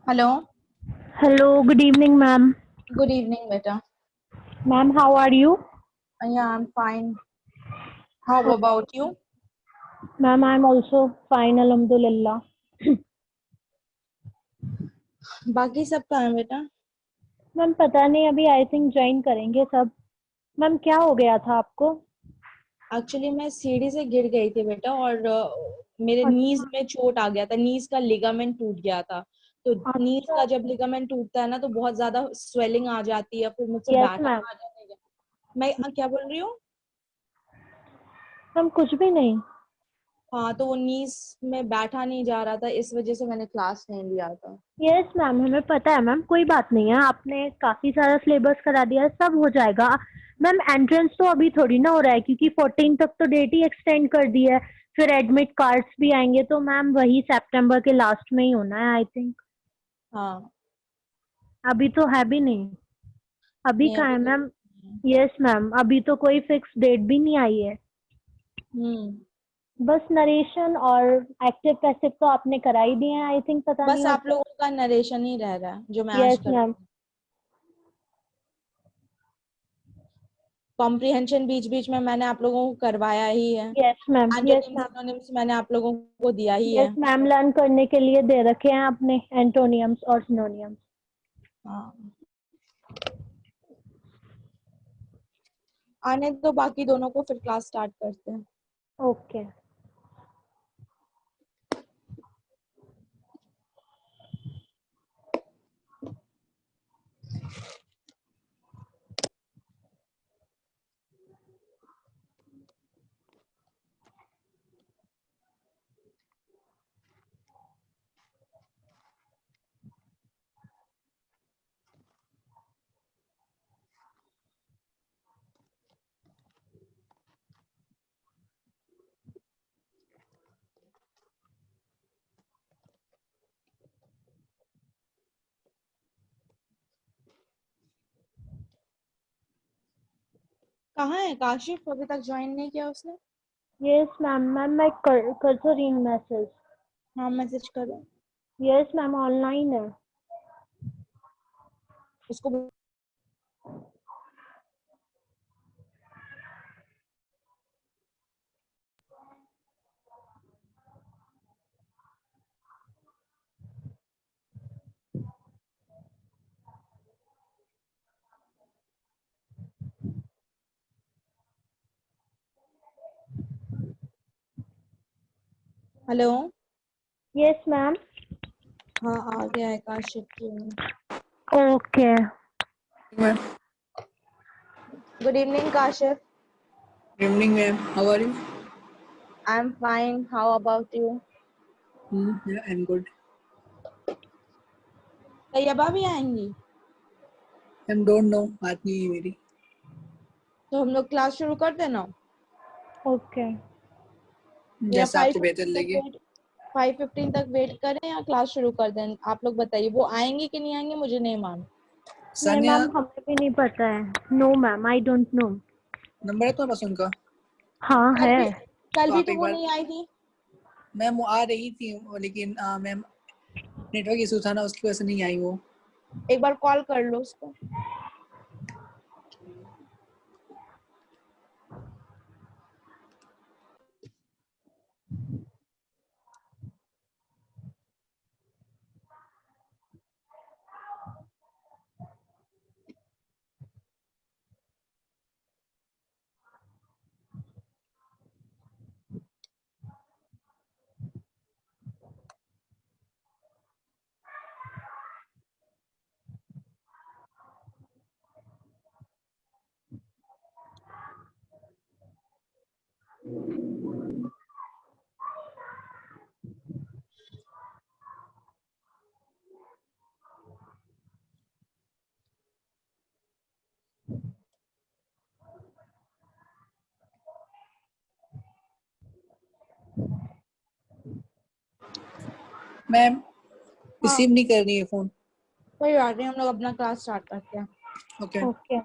Hello. Hello, good evening, ma'am. Good evening बेटा। Ma'am, how are you? या आई am fine. How Oh, about you? ma'am, I'm also fine, alhamdulillah. बाकी सब कहाँ है बेटा? Ma'am पता नहीं अभी आई थिंक ज्वाइन करेंगे सब। मैम क्या हो गया था आपको? एक्चुअली मैं सीढ़ी से गिर गई थी बेटा और मेरे नीज अच्छा। में चोट आ गया था। नीज का लिगामेंट टूट गया था। तो नीज अच्छा। का जब लिगामेंट टूटता है ना तो बहुत ज्यादा स्वेलिंग आ जाती है, फिर मुझसे यस बैठा मैम। ना जाएगा। मैं क्या बोल रही हूँ? मैम कुछ भी नहीं। हाँ, तो वो नीज में बैठा नहीं जा रहा था, इस वजह से मैंने क्लास नहीं लिया था। यस मैम, हमें पता है मैम, कोई बात नहीं है, आपने काफ़ी सारा सिलेबस करा दिया है, सब हो जाएगा। मैम एंट्रेंस तो अभी थोड़ी ना हो रहा है क्योंकि 14 तक तो डेट ही एक्सटेंड कर दी है। फिर एडमिट कार्ड्स भी आएंगे तो मैम वही सितंबर के लास्ट में ही होना है आई थिंक। हाँ। अभी तो है भी नहीं। अभी नहीं कहाँ अभी है तो मैम? यस मैम, अभी तो कोई फिक्स डेट भी नहीं आई है। हम्म। बस नरेशन और एक्टिव पैसिव तो आपने करा ही दिए हैं आई थिंक, पता बस नहीं और आप क्या। लोगों का नरेशन ही रह रहा है जो मैं आज यस कर। मैम। कॉम्प्रिहेंशन बीच बीच में मैंने आप लोगों को करवाया ही है। Yes ma'am. Yes antonyms ma'am. Synonyms मैंने आप लोगों को दिया ही यस है। मैम, लर्न करने के लिए दे रखे हैं आपने एंटोनियम्स और सिनोनियम्स। हाँ, आने तो बाकी दोनों को, फिर क्लास स्टार्ट करते हैं। ओके। कहाँ है काशिफ? अभी तक ज्वाइन नहीं किया उसने। Yes ma'am. मैम मैं कर तो रही हूँ मैसेज। हाँ, मैसेज करो यस मैम, ऑनलाइन है। उसको। हेलो। Yes ma'am. हाँ, आ गया है काशिफ की। Okay. Ma'am, good evening Kashif. evening ma'am. How are you? I am fine, how about you? Yeah, I'm good. Tayyaba भी आएंगी? I don't know. बात नहीं है मेरी। तो हम लोग क्लास शुरू कर देना ओके। या जैसा आपको बेहतर 5:15 तक लगे। वेट 5:15 तक वेट करें या क्लास शुरू कर दें? आप लोग बताइए, वो आएंगे कि नहीं आएंगे, मुझे नहीं मालूम। नहीं सानिया, मैम, हमें भी नहीं पता है। No ma'am, I don't know. Number है तुम्हारे पास उनका? हाँ कल है। भी कल तो भी आप तो एक वो बार, नहीं आई थी। मैम वो आ रही थी लेकिन मैम नेटवर्क इशू था ना, उसकी वजह से नहीं आई वो। एक बार कॉल कर लो उसको। मैम हाँ, रिसीव नहीं कर रही है फोन। कोई बात नहीं, हम लोग अपना क्लास स्टार्ट करते हैं। ओके। ओके।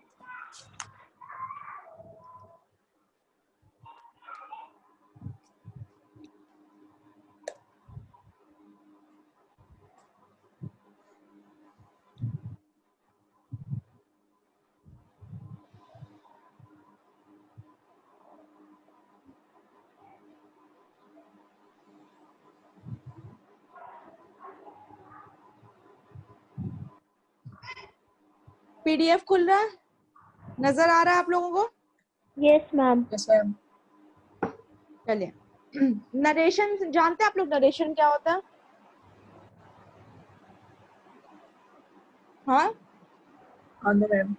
पीडीएफ खुल रहा है, नजर आ रहा है आप लोगों को? Yes ma'am. Yes ma'am. चलिए, नरेशन जानते हैं आप लोग, नरेशन क्या होता है? हाँ, हाँ मैम।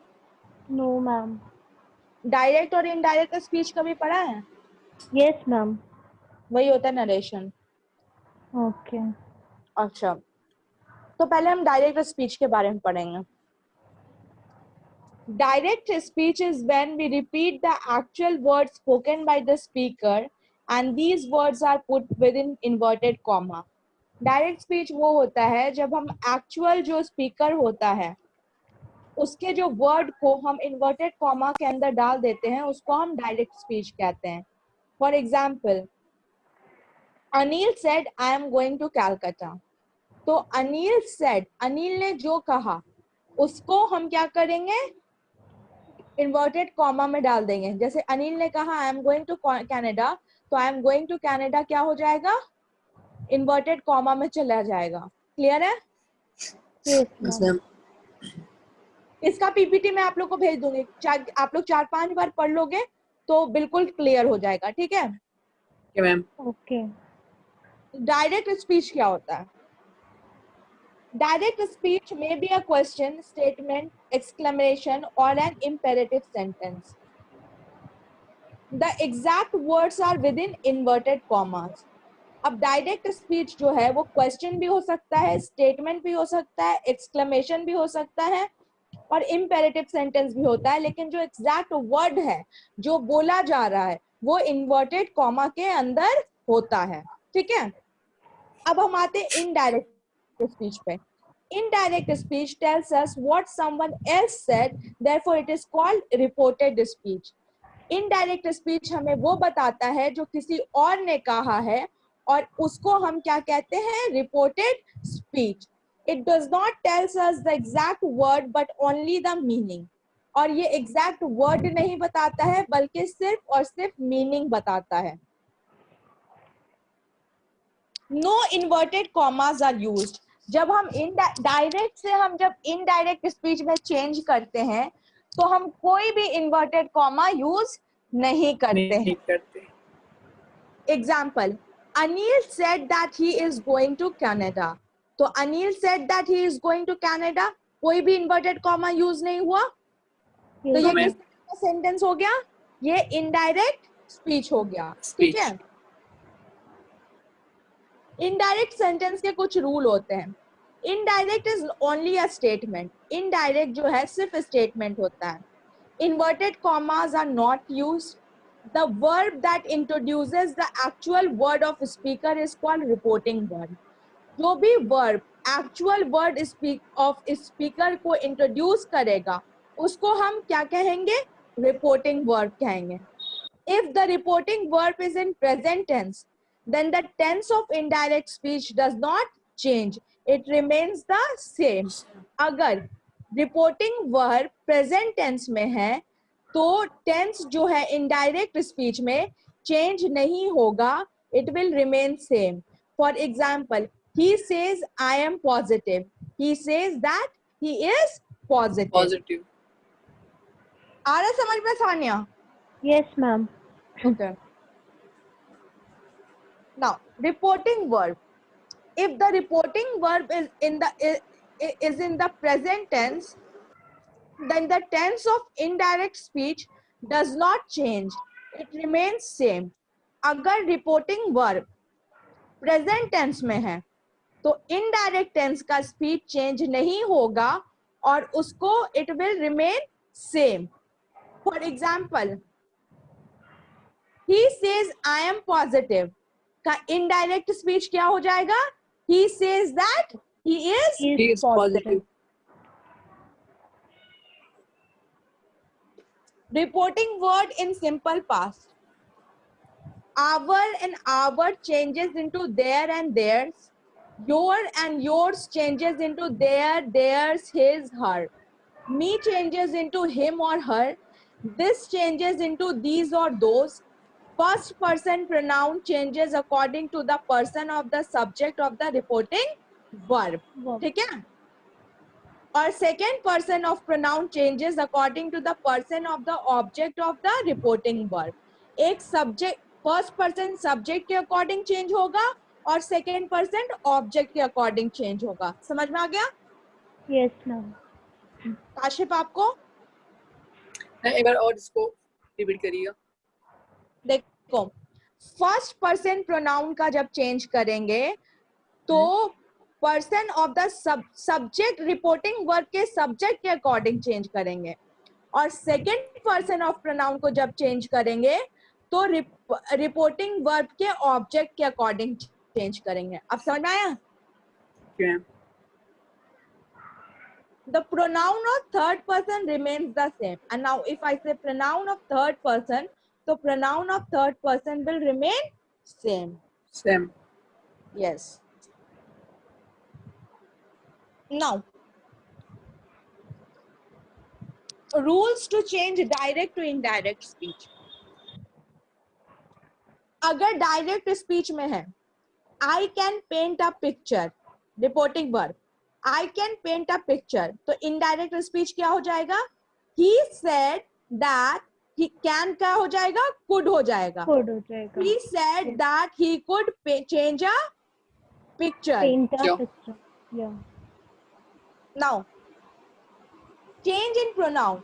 No ma'am. डायरेक्ट और इनडायरेक्ट स्पीच कभी पढ़ा है? Yes ma'am. वही होता है नरेशन। ओके। अच्छा, तो पहले हम डायरेक्ट स्पीच के बारे में पढ़ेंगे। Direct speech is when we repeat the actual words spoken by the speaker and these words are put within inverted comma. Direct speech वो होता है जब हम actual जो speaker होता है उसके जो word को हम inverted comma के अंदर डाल देते हैं, उसको हम direct speech कहते हैं. For example, Anil said, I am going to Calcutta. तो Anil said, अनिल ने जो कहा उसको हम क्या करेंगे, इन्वर्टेड कॉमा में डाल देंगे. जैसे अनिल ने कहा I am going to Canada, तो I am going to Canada क्या हो जाएगा, इन्वर्टेड कॉमा में चला जाएगा. क्लियर है? Yes ma'am. इसका पीपीटी मैं आप लोग को भेज दूंगी, आप लोग 4-5 बार पढ़ लोगे तो बिल्कुल क्लियर हो जाएगा. ठीक है? मैम। ओके। डायरेक्ट स्पीच क्या होता है? Direct speech may be a question, statement, exclamation, or an imperative sentence. The exact words are within inverted commas. अब डायरेक्ट स्पीच जो है वो क्वेश्चन भी हो सकता है, स्टेटमेंट भी हो सकता है, एक्सक्लेमेशन भी हो सकता है और इम्पेरेटिव सेंटेंस भी होता है, लेकिन जो एग्जैक्ट वर्ड है जो बोला जा रहा है वो इन्वर्टेड कॉमा के अंदर होता है. ठीक है? अब हम आते हैं इनडायरेक्ट स्पीच पे. Indirect speech tells us what someone else said, therefore it is called reported speech. Indirect speech हमें वो बताता है जो किसी और ने कहा है और उसको हम क्या कहते हैं, reported speech. It does not tells us the exact word but only the meaning. और ये exact word नहीं बताता है बल्कि सिर्फ और सिर्फ meaning बताता है. No inverted commas are used. जब हम डायरेक्ट से हम जब इनडायरेक्ट स्पीच में चेंज करते हैं तो हम कोई भी इन्वर्टेड कॉमा यूज नहीं करते हैं. Example, Anil said that he is going to Canada. तो Anil said that he is going to Canada, कोई भी इन्वर्टेड कॉमा यूज नहीं हुआ. तो ये किस तरह का सेंटेंस हो गया, ये इनडायरेक्ट स्पीच हो गया. ठीक है? इनडायरेक्ट सेंटेंस के कुछ रूल होते हैं. Indirect is only a statement. Indirect जो है सिर्फ स्टेटमेंट होता है. Inverted commas are not used. The verb that introduces the actual word of speaker is called reporting verb. जो भी verb actual word of speaker को इंट्रोड्यूस करेगा उसको हम क्या कहेंगे, रिपोर्टिंग वर्ब कहेंगे. If the reporting verb is in present tense, then the tense of indirect speech does not change. It remains the same. अगर reporting verb present tense में है तो tense जो है indirect speech में change नहीं होगा. It will remain same. For example, he says I am positive. He says that he is positive. आ रहा समझ में Sania? Yes ma'am. Okay. Now, reporting verb. If the reporting verb is in the present tense, then the tense of indirect speech does not change. It remains same. अगर reporting verb present tense में है, तो indirect tense का speech change नहीं होगा और उसको it will remain same. For example, he says I am positive का indirect speech क्या हो जाएगा, he says that he is positive. Reporting word in simple past. Our and our changes into their and theirs. Your and yours changes into their, theirs, his, her. Me changes into him or her. This changes into these or those. First person pronoun changes according to the person of the subject of the reporting verb. ठीक है? or second person of pronoun changes according to the person of the object of the reporting verb. एक subject first person subject के according change होगा और second person object के according change होगा. समझ में आ गया? Yes ma'am. काशिफ आपको? एक बार और इसको रिपीट करिएगा. देखो फर्स्ट पर्सन प्रोनाउन का जब चेंज करेंगे तो person of the subject reporting verb के सब्जेक्ट के अकॉर्डिंग चेंज करेंगे और सेकंड पर्सन ऑफ प्रोनाउन को जब चेंज करेंगे तो रिपोर्टिंग वर्ब के ऑब्जेक्ट के अकॉर्डिंग चेंज करेंगे. अब समझ में आया? Okay. The pronoun of third person remains the same. And now if I say pronoun of third person, so pronoun of third person will remain same. Same. Yes. Now, rules to change direct to indirect speech. अगर direct speech में है I can paint a picture, reporting verb. I can paint a picture. तो indirect speech क्या हो जाएगा? He said that he can क्या हो जाएगा? Could हो जाएगा. Could हो जाएगा. He said that he could change a picture. Paint a Yeah. picture. Yeah. Now, change in pronoun.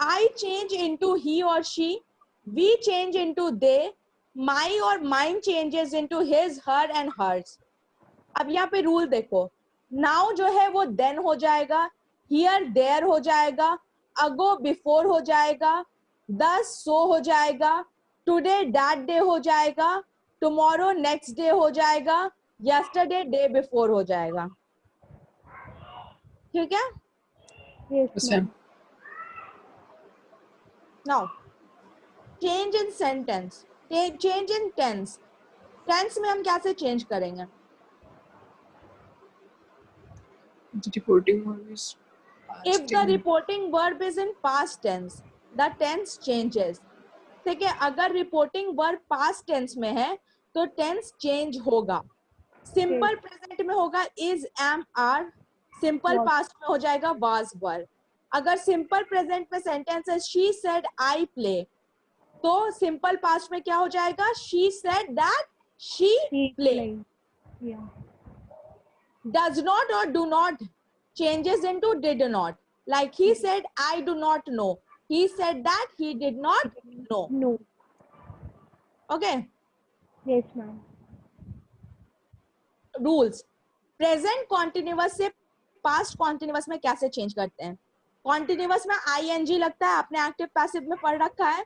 I change into he or she. We change into they. My or mine changes into his, her and hers. अब यहाँ पे rule देखो. Now जो है वो then हो जाएगा. Here there हो जाएगा. Ago before हो जाएगा. Thus so हो जाएगा. Today that day हो जाएगा. Tomorrow next day हो जाएगा. Yesterday day before हो जाएगा. ठीक है? Yes Same. ma'am. Now, change in sentence. Change in tense. Tense में हम कैसे change करेंगे? The reporting verb is If the reporting verb is in past tense, the tense changes. ठीक है, अगर reporting verb past tense में है, तो tense change होगा. Simple present में होगा is, am, are. Simple Was. past में हो जाएगा was, were. अगर simple present में sentence है she said I play, तो simple past में क्या हो जाएगा? She said that she He played. played. Yeah. Does not or do not changes into did not. Like he said, I do not know. He said that he did not know. No. Okay. Yes ma'am. Rules. Present continuous से past continuous में कैसे change करते हैं? Continuous में ing लगता है, आपने active passive में पढ़ रखा है.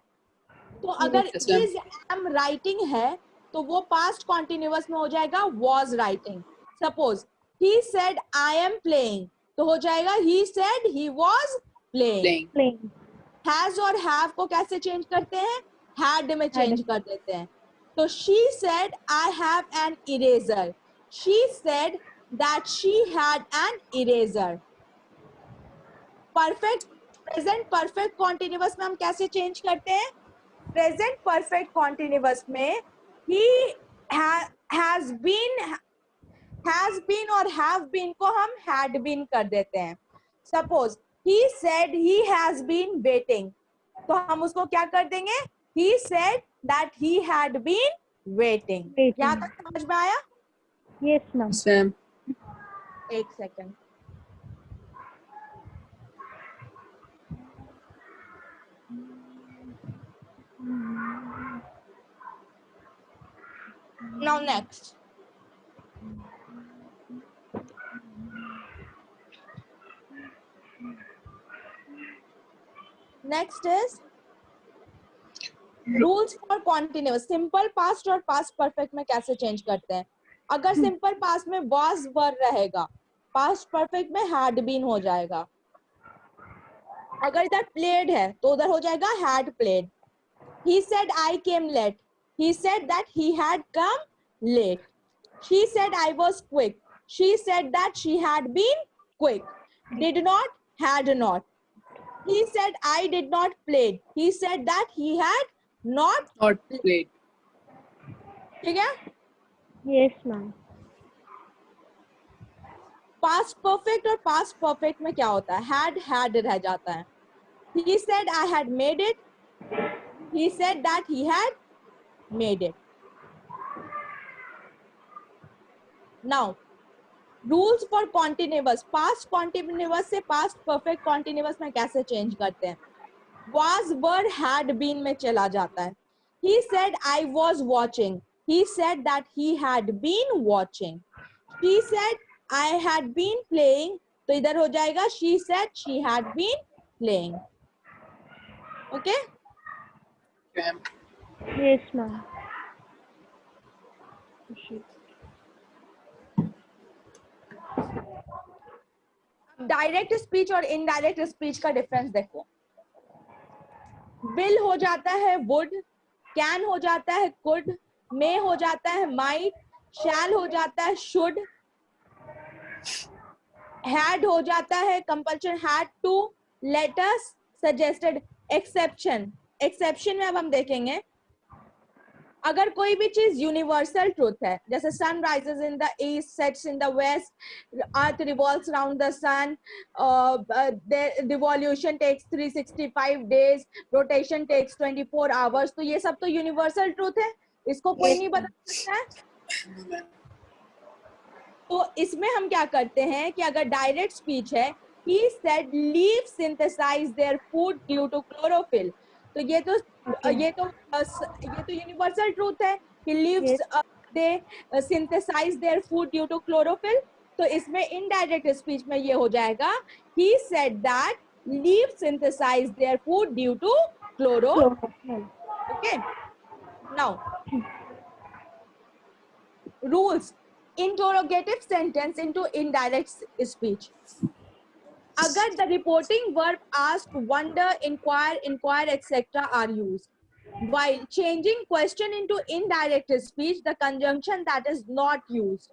तो अगर Yes, ma'am. is am writing है, तो वो past continuous में हो जाएगा was writing. Suppose he said I am playing, तो हो जाएगा he said he was playing. Playing. Has और have को कैसे change करते हैं? Had में change कर देते हैं. तो she said I have an eraser. She said that she had an eraser. Perfect present perfect continuous में हम कैसे change करते हैं? Present perfect continuous में he has been और have been को हम had been कर देते हैं. Suppose he said he has been waiting, तो हम उसको क्या कर देंगे? He said that he had been waiting. Waiting. यहाँ तक समझ में आया? Yes ma'am. Same. एक second. Now next. Next is rules for continuous. Simple past और past perfect में कैसे change करते हैं? अगर simple past में was were रहेगा, past perfect में had been हो जाएगा. अगर इधर played है, तो उधर हो जाएगा had played. He said I came late. He said that he had come late. She said I was quick. She said that she had been quick. Did not, had not. He said I did not play. He said that he had not. Not played. ठीक है? Yes ma'am. Past perfect और past perfect में क्या होता है? Had रह जाता है. He said I had made it. He said that he had made it. Now, rules for continuous. Past continuous से past perfect continuous में कैसे change करते हैं? Was, were, had been में चला जाता है. He said I was watching. He said that he had been watching. She said I had been playing. तो इधर हो जाएगा she said she had been playing. Okay? Yes, ma'am. Direct speech और indirect speech का difference देखो. Will हो जाता है वुड, कैन हो जाता है कुड, मे हो जाता है माइट, शैल हो जाता है शुड, हैड हो जाता है compulsion had to, let's, suggested, exception. Exception में अब हम देखेंगे अगर कोई भी चीज यूनिवर्सल ट्रूथ है, जैसे sun rises in the east, sets in the west, earth revolves around the sun, revolution takes 365 days, rotation takes 24 hours, तो ये सब तो यूनिवर्सल ट्रूथ है, इसको कोई नहीं बता सकता है. तो इसमें हम क्या करते हैं कि अगर डायरेक्ट स्पीच है, he said leaves synthesize their food due to chlorophyll, तो ये तो यूनिवर्सल ट्रूथ है कि leaves they synthesize their food due to chlorophyll. तो इसमें इनडायरेक्ट स्पीच में ये हो जाएगा he said that leaves synthesize their food due to chlorophyll. Okay, now rules. Interrogative sentence into indirect speech. अगर the reporting verb ask, wonder, inquire, etc. are used, while changing question into indirect speech, the conjunction that is not used,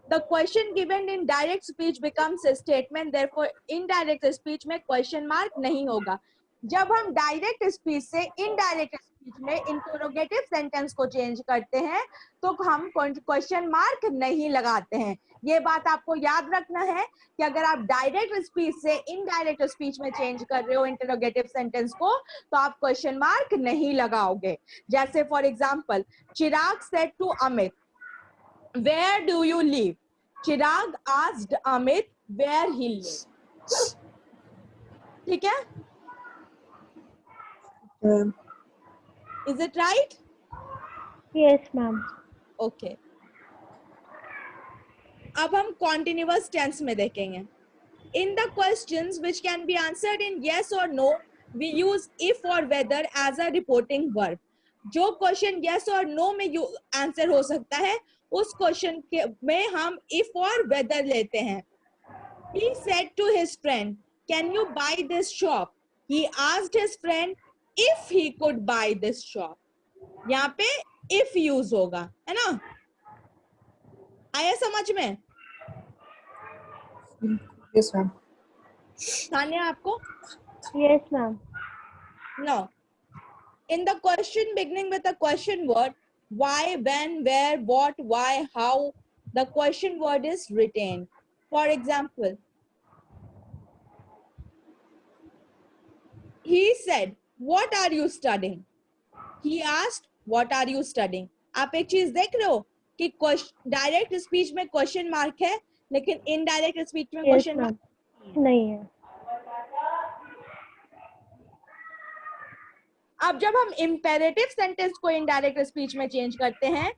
the question given in direct speech becomes a statement. Therefore, indirect speech में question mark नहीं होगा. जब हम direct speech से indirect speech में interrogative sentence को change करते हैं तो हम क्वेश्चन मार्क नहीं लगाते हैं. ये बात आपको याद रखना है कि अगर आप डायरेक्ट स्पीच से इनडायरेक्ट स्पीच में चेंज कर रहे हो इंटरोगेटिव सेंटेंस को तो आप क्वेश्चन मार्क नहीं लगाओगे. जैसे for example, Chirag said to Amit, where do you live? Chirag asked Amit where he lived. ठीक है? Is it right? Yes, ma'am. Okay. अब हम continuous tense में देखेंगे. In the questions which can be answered in yes or no, we use if or whether as a reporting verb. जो question yes और no में answer हो सकता है उस क्वेश्चन में हम if और whether लेते हैं. He said to his friend, can you buy this shop? He asked his friend if he could buy this shop. यहाँ पे if use होगा, है ना? आया समझ में? Yes, ma'am. तान्या आपको? Yes, ma'am. No. In the question beginning with a question word, why, when, where, what, why, how, the question word is retained. For example, he said, what are you studying? He asked, what are you studying? आप एक चीज देख रहे हो कि direct speech में question mark है लेकिन इनडायरेक्ट स्पीच में क्वेश्चन मार्क नहीं है. अब जब हम इंपेरेटिव सेंटेंस को इनडायरेक्ट स्पीच में चेंज करते हैं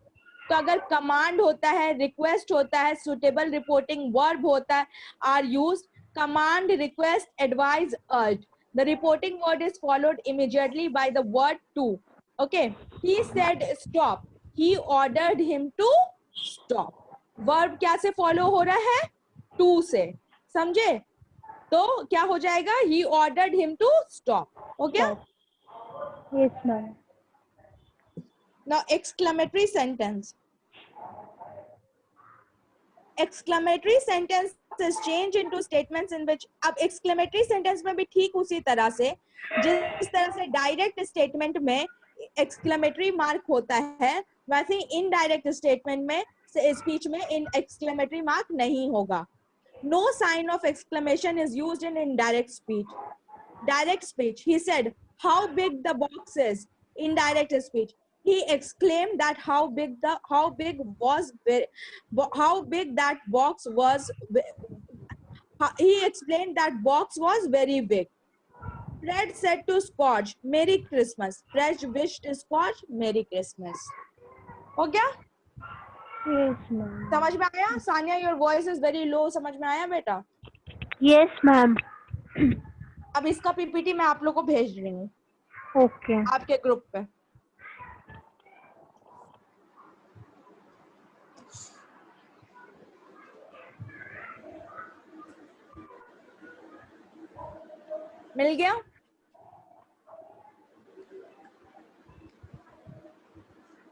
तो अगर कमांड होता है, रिक्वेस्ट होता है, सुटेबल रिपोर्टिंग वर्ब होता है, are used, command, request, advise, urge, the reporting word is followed immediately by the word to. Okay, he said stop, he ordered him to stop. verb क्या से follow हो रहा है? to से. समझे? तो क्या हो जाएगा? he ordered him to stop. Okay? Yes, ma'am. Now exclamatory sentence. Exclamatory sentence is changed into statements in which, अब exclamatory sentence में भी ठीक उसी तरह से जिस तरह से direct statement में exclamatory mark होता है वैसे indirect statement में speech में in exclamatory mark नहीं होगा. No sign of exclamation is used in indirect speech. Direct speech, he said, how big the box is. Indirect speech, he exclaimed that how big that box was. He explained that box was very big. Fred said to Scotch, Merry Christmas. Fred wished Scotch Merry Christmas. हो गया? Yes, ma'am. समझ में आया? Sania, your voice is very low. समझ में आया बेटा? Yes, ma'am. अब इसका पीपीटी मैं आप लोग को भेज रही हूँ Okay. आपके ग्रुप पे. मिल गया?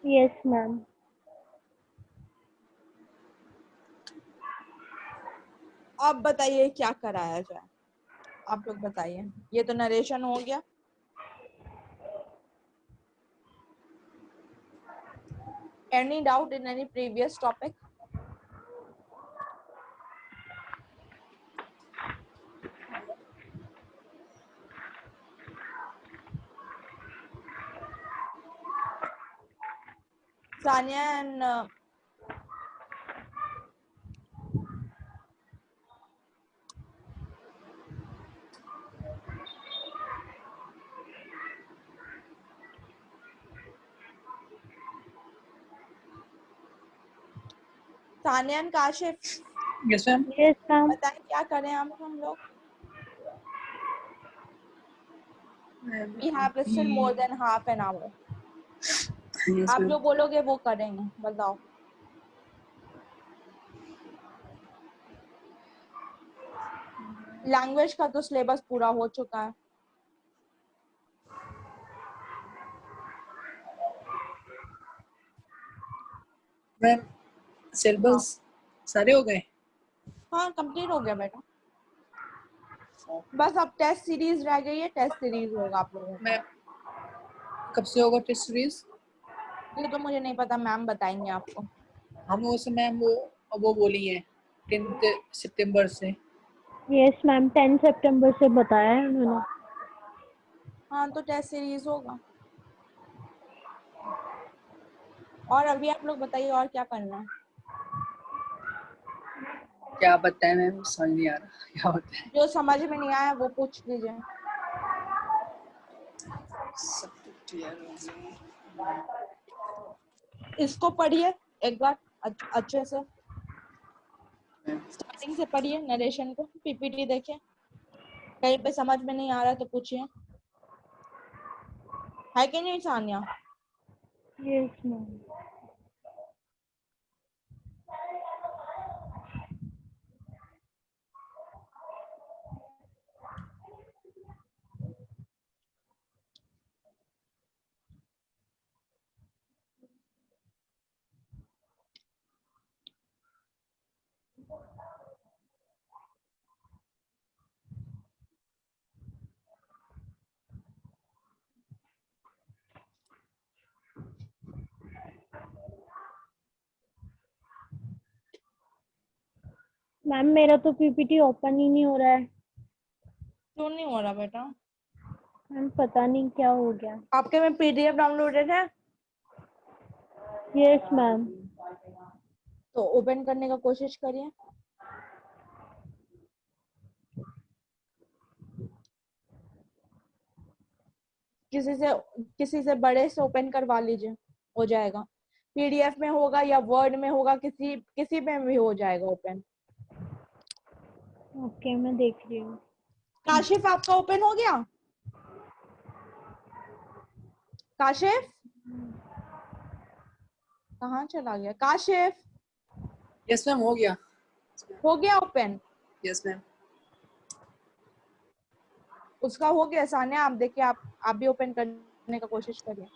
Yes, ma'am. अब बताइए क्या कराया जाए. आप लोग बताइए. ये तो नरेशन हो गया. Any doubt in any previous topic? Sanya and Sanya and Kashif, Yes, ma'am. Yes, ma'am. बताएं क्या करें हम लोग. We have still more than half an hour. Yes, आप ma'am. जो बोलोगे वो करेंगे. बताओ. लैंग्वेज का तो सिलेबस पूरा हो चुका है. मैम सिलेबस सारे हो गए? हाँ, कंप्लीट हो गया बेटा. बस अब टेस्ट सीरीज रह गई है. टेस्ट सीरीज होगा आप लोगों का. मैम कब से होगा टेस्ट सीरीज? ये तो मुझे नहीं पता, मैम बताएंगे आपको. हम उस मैम वो बोली है 10 सितंबर से. Yes, ma'am. 10 सितंबर से बताया है उन्होंने. हाँ, तो टेस्ट सीरीज होगा. और अभी आप लोग बताइए और क्या करना है. क्या बताएं मैम, समझ नहीं आ रहा क्या होता है. जो समझ में नहीं आया वो पूछ लीजिए. सब तो क्लियर हो गया. इसको पढ़िए एक बार अच्छे से. स्टार्टिंग से पढ़िए नरेशन को. पीपीटी देखिए. कहीं पे समझ में नहीं आ रहा तो पूछिए. है कि नहीं सानिया? Yes, ma'am. मैम मेरा तो पीपीटी ओपन ही नहीं हो रहा है. क्यों नहीं हो रहा बेटा? मैम पता नहीं क्या हो गया. आपके में पीडीएफ डाउनलोडेड है यस मैम. तो ओपन करने का कोशिश करिए. किसी से बड़े से ओपन करवा लीजिए. हो जाएगा. पीडीएफ में होगा या वर्ड में होगा, किसी में भी हो जाएगा ओपन. ओके मैं देख रही हूँ. काशिफ आपका ओपन हो गया? काशिफ कहाँ चला गया? काशिफ यस मैम हो गया. हो गया ओपन? Yes ma'am. उसका हो गया. सानिया आप देखिए, आप भी ओपन करने का कोशिश करिए.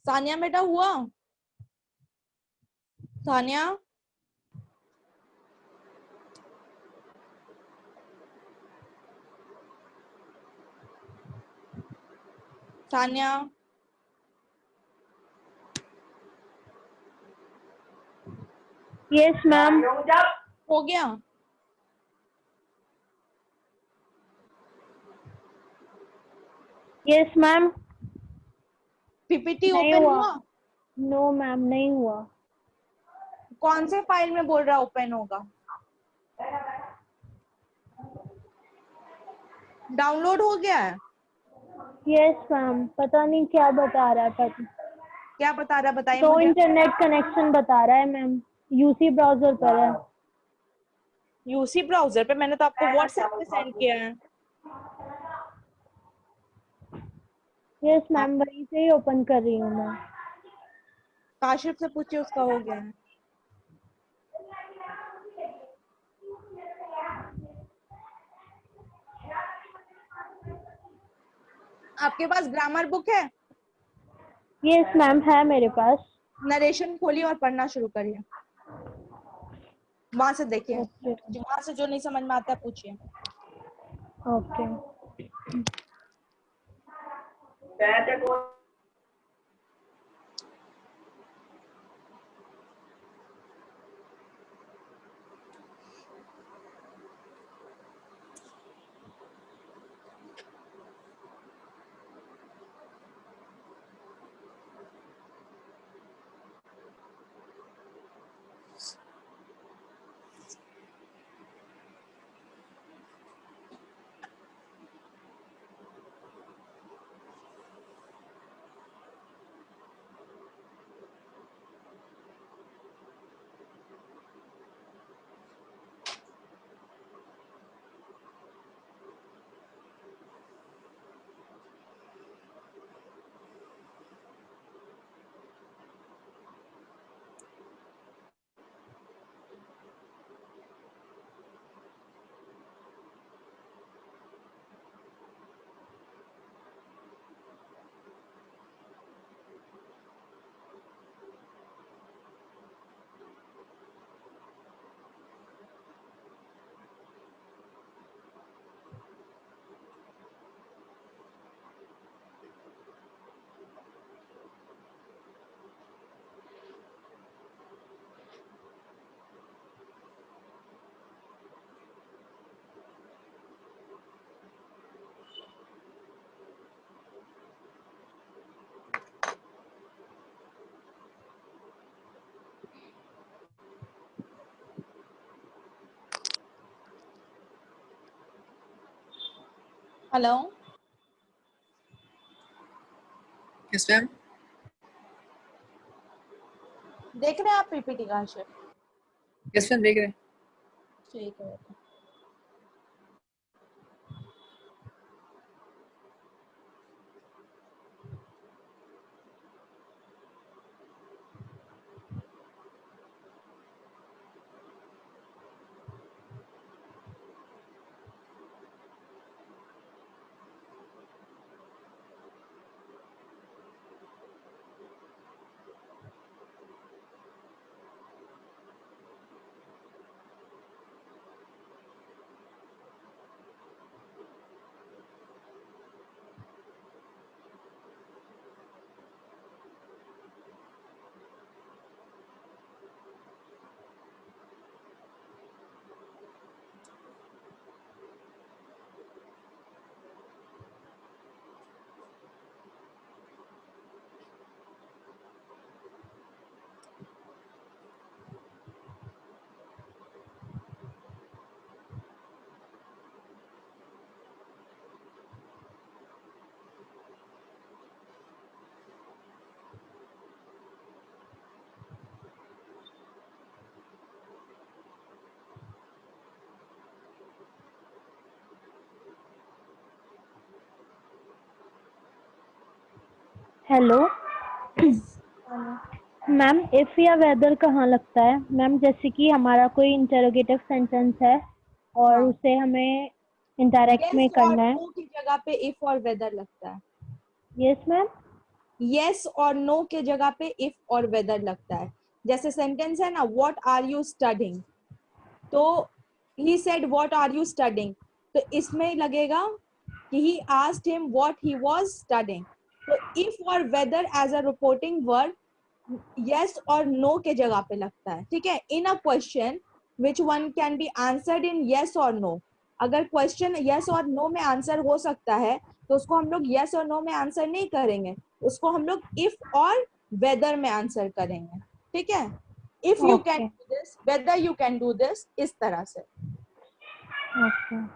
सानिया बेटा हुआ? Sania Sania yes ma'am. हो गया? Yes ma'am. पीपीटी नहीं ओपन हुआ। हुआ? नो मैम, नहीं हुआ। कौन से फाइल में बोल रहा ओपन होगा? डाउनलोड हो गया है? यस मैम, पता नहीं क्या बता रहा था। क्या बता रहा है बताइए तो मुझे। इंटरनेट कनेक्शन बता रहा है मैम, यूसी ब्राउजर पर है। यूसी ब्राउजर पे? मैंने तो आपको व्हाट्सएप पे सेंड किया है। यस मैम, वहीं से ही ओपन कर रही हूँ मैं। काशिफ से पूछिए उसका हो गया है। आपके पास ग्रामर बुक है? यस मैम, है मेरे पास। नरेशन खोलिए और पढ़ना शुरू करिए। वहां से देखिए, ओके वहां से जो नहीं समझ में आता है पूछिए। ओके। Hello yes ma'am. देख रहे हैं आप पीपीटी काशिफ? यस मैम, देख रहे हैं। ठीक है। हेलो यस मैम, इफ या वेदर कहाँ लगता है मैम? जैसे कि हमारा कोई इंटरोगेटिव सेंटेंस है और हाँ, उसे हमें इंडायरेक्ट में गेस और करना है। हु की जगह पे इफ और वेदर लगता है। Yes ma'am. yes और no के जगह पे if और whether लगता है. जैसे sentence है ना, what are you studying, तो he said what are you studying, तो इसमें लगेगा कि he asked him what he was studying. तो if और whether as a reporting verb yes और no के जगह पे लगता है. ठीक है. In a question which one can be answered in yes or no, अगर क्वेश्चन yes और no में आंसर हो सकता है तो उसको हम लोग yes और no में आंसर नहीं करेंगे, उसको हम लोग if और whether में आंसर करेंगे. ठीक है. if you can Okay. do this, whether you can do this, इस तरह से. Okay.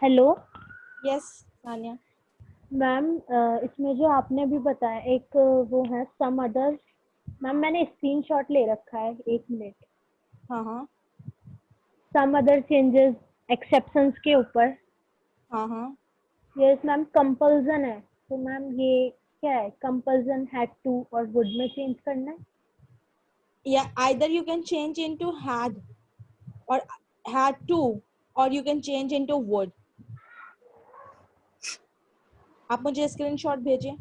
Hello yes Sania. Ma'am, इसमें जो आपने भी बताया एक वो है सम अदर, मैम मैंने स्क्रीनशॉट ले रखा है, 1 मिनट. हाँ हाँ सम अदर चेंजेस एक्सेप्शंस के ऊपर. हाँ हाँ. यस मैम, कंपल्सन है, तो मैम ये क्या है? कंपल्सन हैड टू और वुड में चेंज करना है. Yeah, either you can change into had or had to, or you can change into would. आप मुझे स्क्रीनशॉट भेजिए.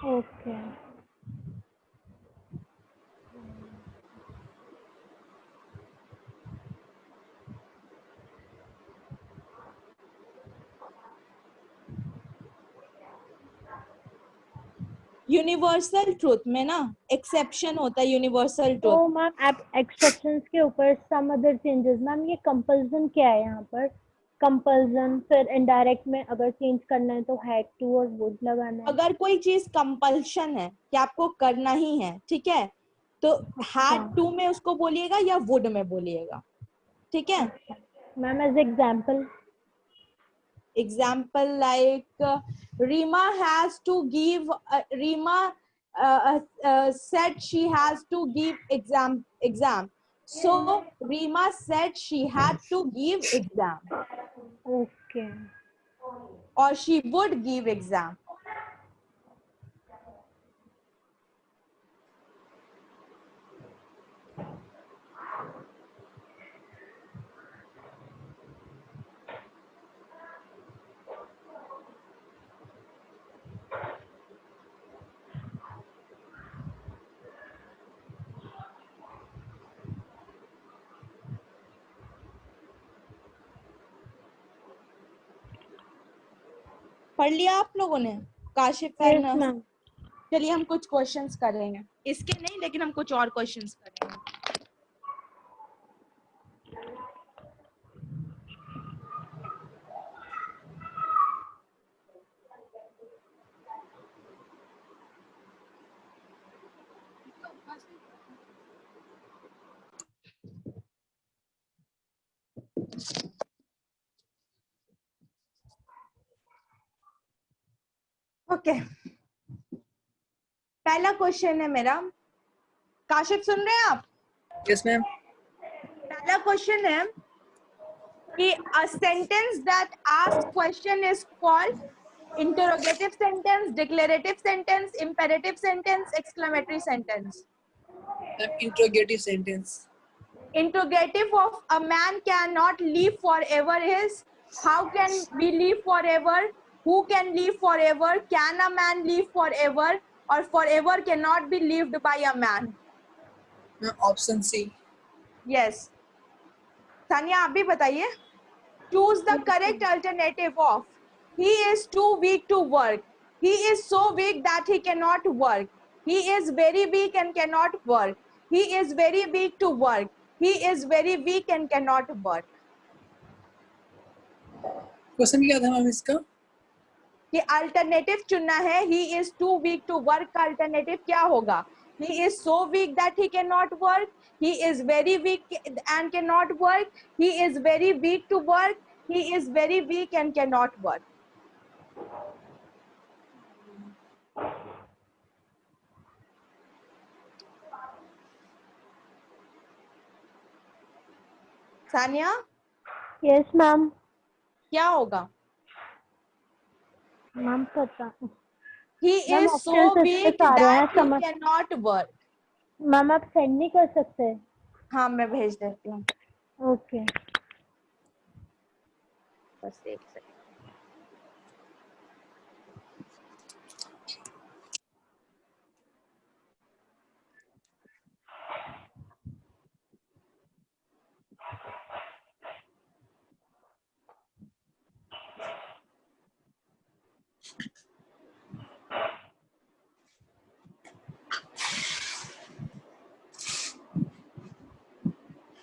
ओके. यूनिवर्सल ट्रूथ में ना एक्सेप्शन होता है यूनिवर्सल तो ट्रूथ. मैम आप एक्सेप्शंस के ऊपर सम अदर चेंजेस, मैम ये कंपल्सन क्या है यहाँ पर? कंपल्सन, फिर इनडायरेक्ट में अगर चेंज करना है तो हैड टू और वुड लगाना है. अगर कोई चीज कंपल्शन है कि आपको करना ही है, ठीक है, तो हैड टू में उसको बोलिएगा या वुड में बोलिएगा. ठीक है. Ma'am as example. Example like Rima has to give Rima said she has to give exam, so Rima said she had to give exam okay. or she would give exam. पढ़ लिया आप लोगों ने Kashif yes and? Ma'am. चलिए हम कुछ questions करेंगे, इसके नहीं लेकिन हम कुछ और क्वेश्चंस करेंगे। ओके, पहला क्वेश्चन है मेरा, काशिफ सुन रहे हैं आप? Yes ma'am. पहला क्वेश्चन है कि a sentence that asks question is called interrogative sentence, declarative sentence, imperative sentence, exclamatory sentence. Interrogative sentence. Interrogative of a man cannot live forever is how can we live forever, who can live forever, can a man live forever, or forever cannot be lived by a man. Option C. Yes. Tanya, आप भी बताइए. Choose the correct alternative of he is too weak to work, he is so weak that he cannot work, he is very weak and cannot work, he is very weak to work, he is very weak and cannot work. Question क्या था ma'am इसका? कि alternative चुनना है, he is too weak to work का alternative क्या होगा? He is so weak that he cannot work, he is very weak and cannot work, he is very weak to work, he is very weak and cannot work. Sania, yes ma'am. क्या होगा? Ma'am पता He ma'am is so option weak आ रहे हैं that he समझ। cannot work. Ma'am आप send नहीं कर सकते? हाँ मैं भेज देती हूँ, ओके। बस एक सेकंड.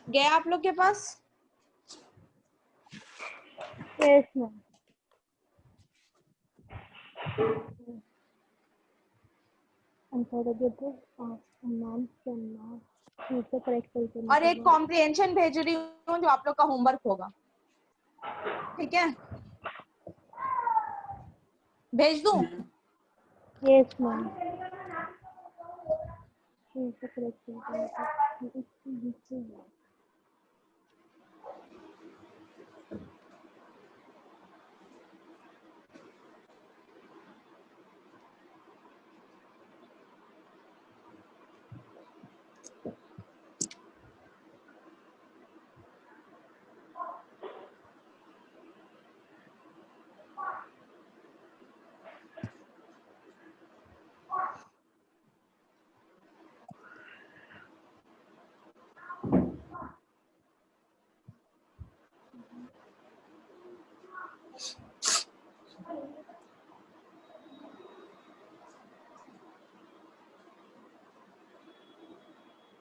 गए आप लोग के पास? Yes ma'am. Ma'am correct. और एक कॉम्प्रिहेंशन भेज रही हूँ जो आप लोग का होमवर्क होगा, ठीक है? भेज दूँ? Yes ma'am. करेक्ट।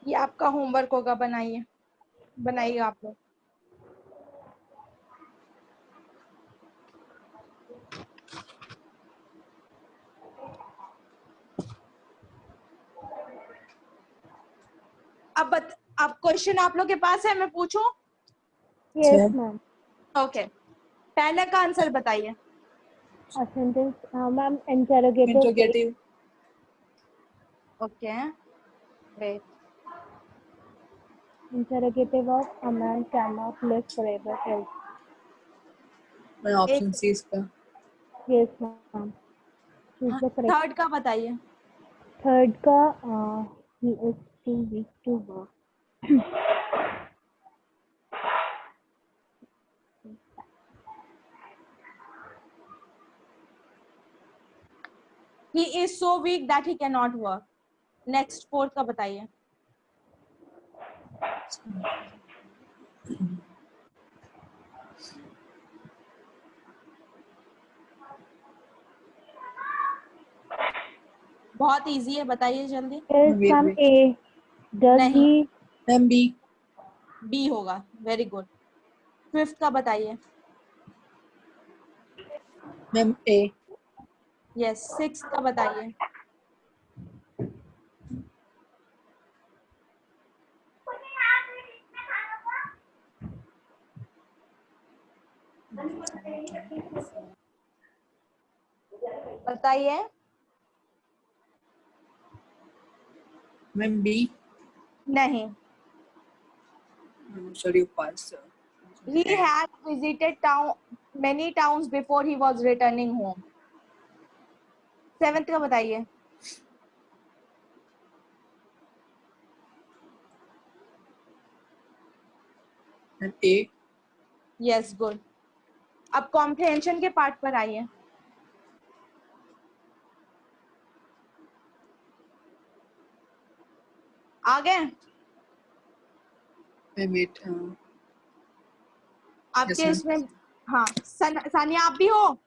ये आपका होमवर्क होगा, बनाइए, बनाइए आप लोग. अब क्वेश्चन आप लोग के पास है, मैं पूछूं? Yes ma'am. ओके, पहले का आंसर बताइए. Sentence ma'am interrogative. Interrogative. Okay, wait. Interrogative of a man can not live forever is. मैं ऑप्शन सी इसका। Yes ma'am. थर्ड का बताइए. थर्ड का ही is too weak to work. He is so weak that he cannot work. Next fourth का बताइए. बहुत easy है, बताइए जल्दी। Yes, Wait, ma'am wait. A. Does नहीं। he? Ma'am B. बी होगा, वेरी गुड। फिफ्थ का बताइए। Ma'am A. यस। सिक्स का बताइए। बताइए। Ma'am B. नहीं। Sorry pass. He had visited many towns before he was returning home. Seventh का बताइए। Ma'am A. Yes, good. अब कॉम्प्रिहेंशन के पार्ट पर आइए। आ गए? Ma'am eight. आपके ma'am. इसमें हाँ, सानिया आप भी हो?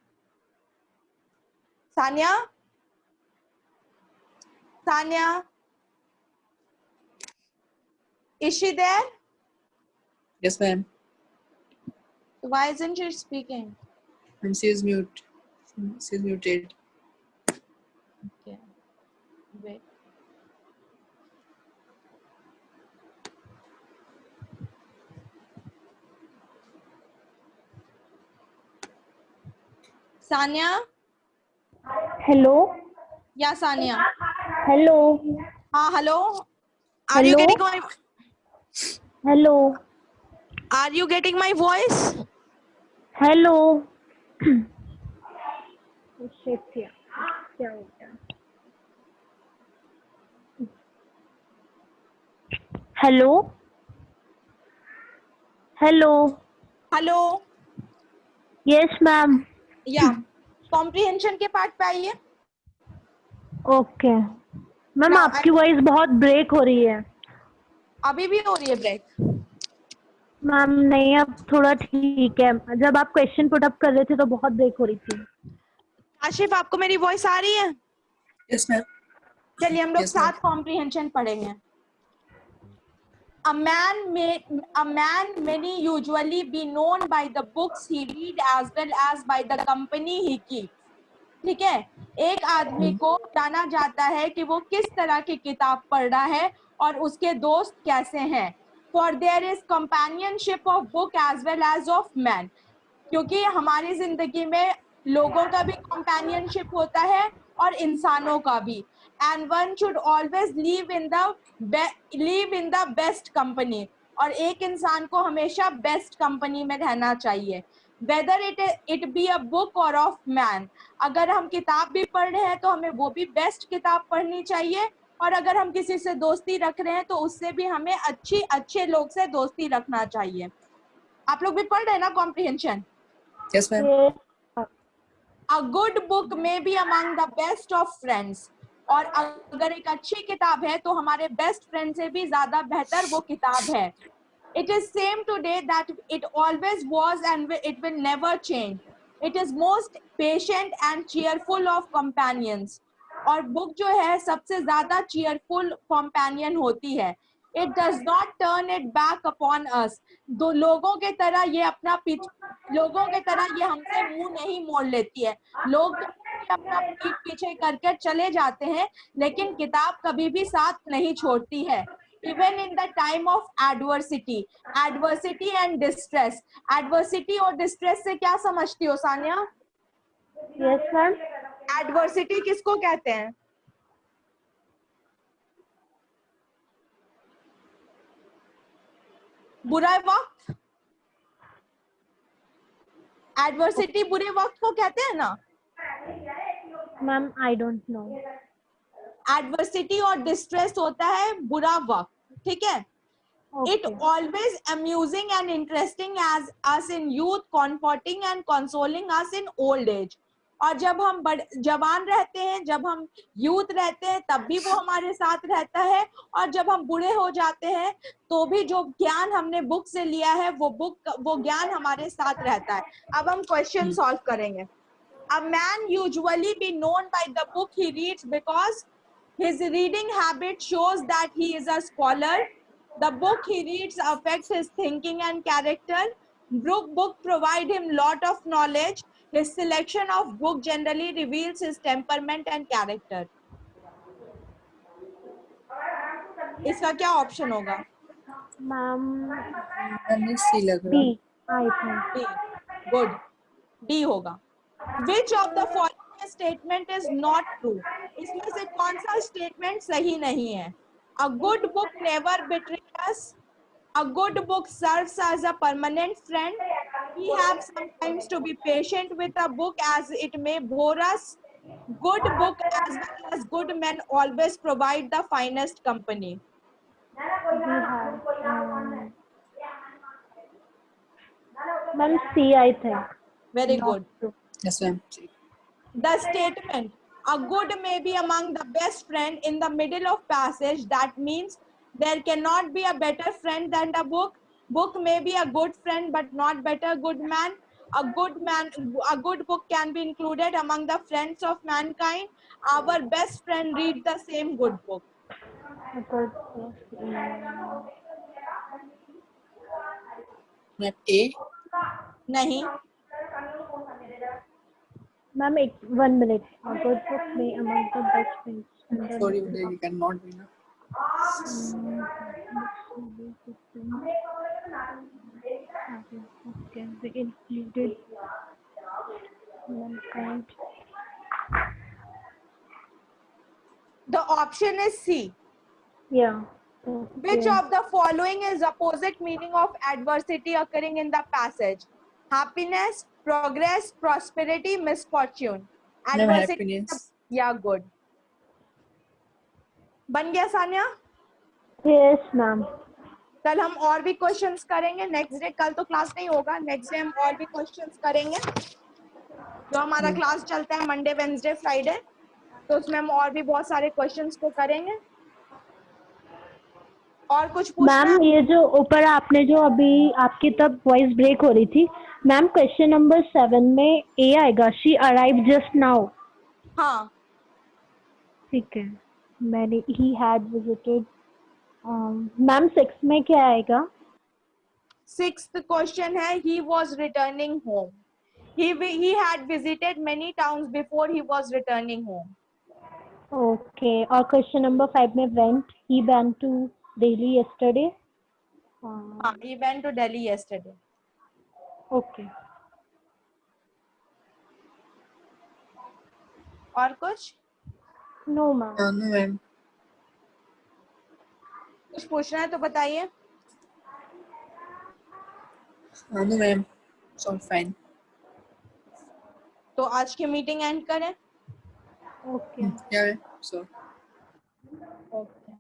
Sania, Sania, is she there? Yes, ma'am. Why isn't she speaking? Ma'am, she is mute. She is muted. Okay, wait. Sania? Hello. या सानिया? Hello. हाँ, hello. Are you Hello? getting my Hello. Are you getting my voice? Hello. Shit, क्या हो गया? Hello. Hello. Hello. Yes, ma'am. या comprehension के part पे आइए। Okay. Ma'am Now, आपकी वॉइस बहुत ब्रेक हो रही है। अभी भी हो रही है ब्रेक? मैम नहीं, अब थोड़ा ठीक है। जब आप क्वेश्चन पुट अप कर रहे थे तो बहुत ब्रेक हो रही थी। आशिफ, आपको मेरी वॉइस आ रही है? Yes, ma'am. चलिए हम लोग Yes, ma'am. साथ कॉम्प्रिहेंशन पढ़ेंगे। A man many usually be known by the books he read as well as by the company he keeps. ठीक है, एक आदमी को जाना जाता है कि वो किस तरह की किताब पढ़ रहा है और उसके दोस्त कैसे हैं। For there is companionship of book as well as of man. क्योंकि हमारी जिंदगी में लोगों का भी कंपेनियनशिप होता है और इंसानों का भी। And one should always live in the best company. और एक इंसान को हमेशा बेस्ट कंपनी में रहना चाहिए, whether it be a book और ऑफ मैन। अगर हम किताब भी पढ़ रहे हैं तो हमें वो भी बेस्ट किताब पढ़नी चाहिए, और अगर हम किसी से दोस्ती रख रहे हैं तो उससे भी हमें अच्छे लोग से दोस्ती रखना चाहिए। आप लोग भी पढ़ रहे हैं ना comprehension? Yes, ma'am. A good book may be among the best of friends. और अगर एक अच्छी किताब है तो हमारे बेस्ट फ्रेंड से भी ज्यादा बेहतर वो किताब है। It is same today that it always was and it will never change. It is most patient and cheerful of companions. और बुक जो है सबसे ज्यादा cheerful companion होती है। It does not turn it back upon us. दो लोगों के तरह ये हमसे मुंह नहीं मोड़ लेती है। लोग तो अपना पीठ पीछे करके चले जाते हैं, लेकिन किताब कभी भी साथ नहीं छोड़ती है। Even in the time of adversity and distress. Adversity और distress से क्या समझती हो सानिया? Yes, ma'am. Adversity किसको कहते हैं? बुरा वक्त। एडवर्सिटी बुरे वक्त को कहते हैं ना? Ma'am I don't no. Adversity और डिस्ट्रेस होता है बुरा वक्त, ठीक है? It always amusing and interesting as us in youth, comforting and consoling us in old age. और जब हम जवान रहते हैं, जब हम यूथ रहते हैं, तब भी वो हमारे साथ रहता है, और जब हम बूढ़े हो जाते हैं तो भी जो ज्ञान हमने बुक से लिया है वो ज्ञान हमारे साथ रहता है। अब हम क्वेश्चन सॉल्व करेंगे। A man usually be known by the book he reads because His reading habit shows that he is a scholar. The book he reads affects his thinking and character. Book provide him lot of knowledge. His selection of book generally reveals his temperament and character. इसका क्या option होगा? Ma'am हमें सी लग रहा D I think D. Good. D होगा. Which of the following statement is not true? इसमें से कौन सा statement सही नहीं है? A good book never betrays us. A good book serves as a permanent friend. We have sometimes to be patient with a book as it may bore us. Good book as well as good men always provide the finest company. Ma'am C I think Very good. Yes ma'am The statement, a good may be among the best friend in the middle of passage, that means there cannot be a better friend than the book. Book may be a good friend but not better good man. A good book can be included among the friends of mankind. Our best friend read the same good book. Ma'am A नहीं, ma'am एक 1 minute good book में among the best friends sorry you can not be ना can be included mankind. the option is C. Yeah. Which of the following is opposite meaning of adversity occurring in the passage? Happiness, progress, prosperity, misfortune. Ma'am happiness Yeah, good. बन गया Sania? Yes, ma'am. कल हम और भी questions करेंगे. Next day, कल तो class नहीं होगा, नेक्स्ट डे हम और भी क्वेश्चंस करेंगे. जो हमारा क्लास चलता है मंडे, वेंसडे, फ्राइडे, तो उसमें हम और भी बहुत सारे क्वेश्चंस को करेंगे. और कुछ पूछना मैम ये जो ऊपर आपने जो अभी आपकी तब वॉइस ब्रेक हो रही थी मैम, क्वेश्चन नंबर 7 में ए आएगा, शी अराइव जस्ट नाउ. हाँ, ठीक है. मैंने ही हैड विजिटेड. मैम 6 में क्या आएगा? सिक्स्थ क्वेश्चन है, he was returning home. He had visited many towns before he was returning home. Okay. और क्वेश्चन नंबर 5 में went he went to Delhi yesterday. हाँ, he went to Delhi yesterday. Okay. और कुछ no ma'am. No ma'am कुछ पूछना है तो बताइए. नो मैम सॉल फाइन तो आज की मीटिंग एंड करें. ओके. या सो ओके,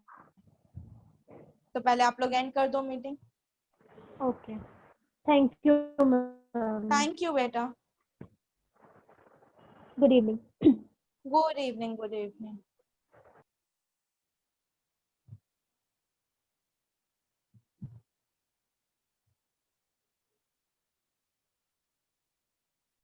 तो पहले आप लोग एंड कर दो meeting. Okay. Thank you ma'am. Thank you बेटा. Good evening. Good evening. Good evening.